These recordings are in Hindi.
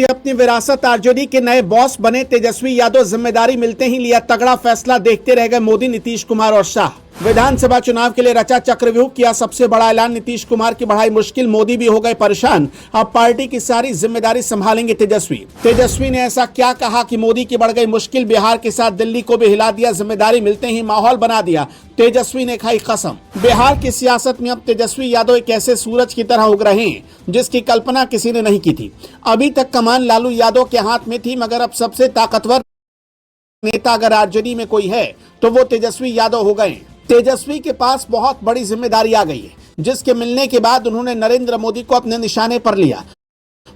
अपनी विरासत आरजेडी के नए बॉस बने तेजस्वी यादव जिम्मेदारी मिलते ही लिया तगड़ा फैसला। देखते रह गए मोदी, नीतीश कुमार और शाह। विधानसभा चुनाव के लिए रचा चक्रव्यूह, किया सबसे बड़ा ऐलान। नीतीश कुमार की बढ़ाई मुश्किल, मोदी भी हो गए परेशान। अब पार्टी की सारी जिम्मेदारी संभालेंगे तेजस्वी ने ऐसा क्या कहा कि मोदी की बढ़ गई मुश्किल। बिहार के साथ दिल्ली को भी हिला दिया, जिम्मेदारी मिलते ही माहौल बना दिया। तेजस्वी ने खाई कसम। बिहार की सियासत में अब तेजस्वी यादव एक ऐसे सूरज की तरह उग रहे हैं जिसकी कल्पना किसी ने नहीं की थी। अभी तक कमान लालू यादव के हाथ में थी, मगर अब सबसे ताकतवर नेता अगर आरजेडी में कोई है तो वो तेजस्वी यादव हो गए। तेजस्वी के पास बहुत बड़ी जिम्मेदारी आ गई है, जिसके मिलने के बाद उन्होंने नरेंद्र मोदी को अपने निशाने पर लिया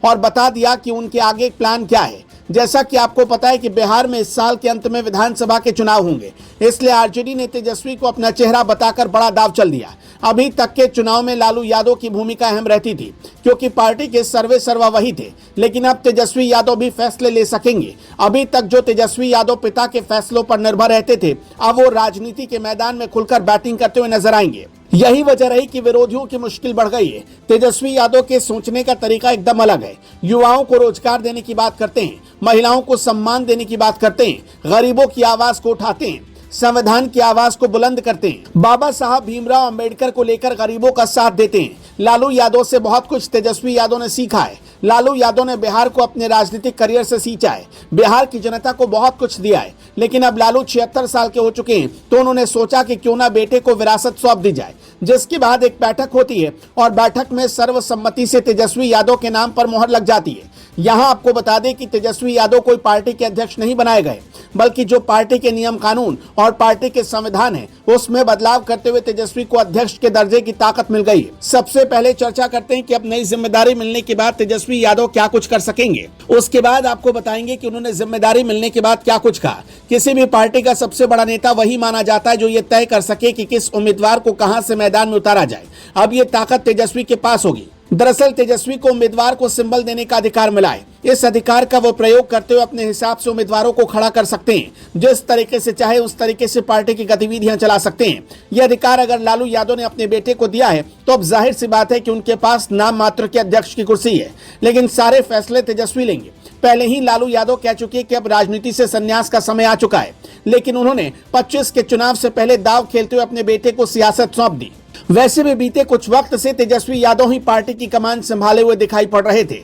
और बता दिया कि उनके आगे प्लान क्या है। जैसा कि आपको पता है कि बिहार में इस साल के अंत में विधानसभा के चुनाव होंगे, इसलिए आरजेडी ने तेजस्वी को अपना चेहरा बताकर बड़ा दाव चल दिया। अभी तक के चुनाव में लालू यादव की भूमिका अहम रहती थी, क्योंकि पार्टी के सर्वे सर्वा वही थे, लेकिन अब तेजस्वी यादव भी फैसले ले सकेंगे। अभी तक जो तेजस्वी यादव पिता के फैसलों पर निर्भर रहते थे, अब वो राजनीति के मैदान में खुलकर बैटिंग करते हुए नजर आएंगे। यही वजह रही कि विरोधियों की मुश्किल बढ़ गई है। तेजस्वी यादव के सोचने का तरीका एकदम अलग है। युवाओं को रोजगार देने की बात करते हैं, महिलाओं को सम्मान देने की बात करते हैं, गरीबों की आवाज को उठाते हैं, संविधान की आवाज को बुलंद करते हैं, बाबा साहब भीमराव अंबेडकर को लेकर गरीबों का साथ देते हैं। लालू यादव से बहुत कुछ तेजस्वी यादव ने सीखा है। लालू यादव ने बिहार को अपने राजनीतिक करियर से सींचा है, बिहार की जनता को बहुत कुछ दिया है। लेकिन अब लालू 76 साल के हो चुके हैं, तो उन्होंने सोचा कि क्यों ना बेटे को विरासत सौंप दी जाए। जिसके बाद एक बैठक होती है और बैठक में सर्वसम्मति से तेजस्वी यादव के नाम पर मोहर लग जाती है। यहाँ आपको बता दें कि तेजस्वी यादव कोई पार्टी के अध्यक्ष नहीं बनाए गए, बल्कि जो पार्टी के नियम कानून और पार्टी के संविधान है उसमें बदलाव करते हुए तेजस्वी को अध्यक्ष के दर्जे की ताकत मिल गई है। सबसे पहले चर्चा करते हैं कि अब नई जिम्मेदारी मिलने के बाद तेजस्वी यादव क्या कुछ कर सकेंगे। उसके बाद आपको बताएंगे कि उन्होंने जिम्मेदारी मिलने के बाद क्या कुछ कहा। किसी भी पार्टी का सबसे बड़ा नेता वही माना जाता है जो ये तय कर सके कि किस उम्मीदवार को कहां से मैदान में उतारा जाए। अब ये ताकत तेजस्वी के पास होगी। दरअसल तेजस्वी को उम्मीदवार को सिंबल देने का अधिकार मिला है। इस अधिकार का वो प्रयोग करते हुए अपने हिसाब से उम्मीदवारों को खड़ा कर सकते हैं। जिस तरीके से चाहे उस तरीके से पार्टी की गतिविधियां चला सकते हैं। यह अधिकार अगर लालू यादव ने अपने बेटे को दिया है तो अब जाहिर सी बात है कि उनके पास नाम मात्र के अध्यक्ष की कुर्सी है, लेकिन सारे फैसले तेजस्वी लेंगे। पहले ही लालू यादव कह चुके हैं कि अब राजनीति से संन्यास का समय आ चुका है, लेकिन उन्होंने 25 के चुनाव से पहले दाव खेलते हुए अपने बेटे को सियासत सौंप दी। वैसे भी बीते कुछ वक्त से तेजस्वी यादव ही पार्टी की कमान संभाले हुए दिखाई पड़ रहे थे,